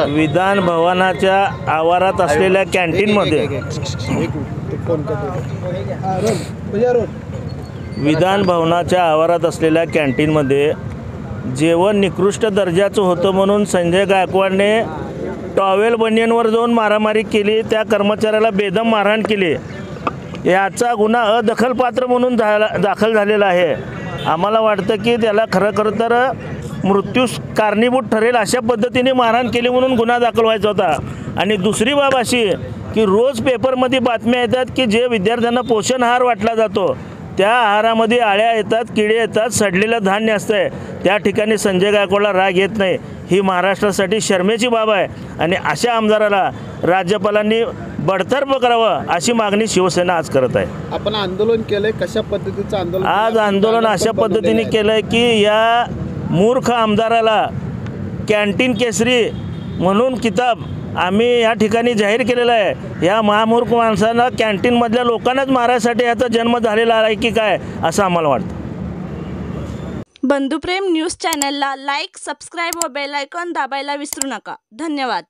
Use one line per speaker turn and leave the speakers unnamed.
विधान भवनाच्या आवारात असलेल्या कॅन्टीनमध्ये विधान भवनाच्या आवारात असलेल्या कॅन्टीनमध्ये जेवण निकृष्ट दर्जाचं होतं म्हणून संजय गायकवाडने टॉवेल बनियनवर जाऊन मारामारी केली, त्या कर्मचाऱ्याला बेदम मारहाण केली। याचा गुन्हा अदखलपात्र म्हणून दाखल झालेला आहे। आम्हाला वाटतं की त्याला खरं तर मृत्यूस कारणीभूत ठरेल अशा पद्धतीने मारहाण केली म्हणून गुन्हा दाखल व्हायचा होता। आणि दुसरी बाब अशी की रोज पेपरमध्ये बातम्या येतात की जे विद्यार्थ्यांना पोषण आहार वाटला जातो त्या आहारामध्ये आळ्या येतात, किडे येतात, सडलेलं धान्य असतंय। त्या ठिकाणी संजय गायकवाडला राग येत नाही, ही महाराष्ट्रासाठी शर्मेची बाब आहे। आणि अशा आमदाराला राज्यपालांनी बडतर्फ करावं अशी मागणी शिवसेना आज करत आहे।
आपण आंदोलन केलंय, कशा पद्धतीचं आंदोलन?
आज आंदोलन अशा पद्धतीने केलंय की या मूर्ख आमदाराला कॅन्टीन केसरी म्हणून किताब आम्ही या ठिकाणी जाहीर केलेला आहे। या महामूर्ख माणसांना कॅन्टीनमधल्या लोकांनाच मारायसाठी याचा जन्म झालेला आहे की काय असं आम्हाला वाटतं।
बंधुप्रेम न्यूज चॅनलला लाईक, सबस्क्राईब व बेल आयकॉन दाबायला विसरू नका। धन्यवाद।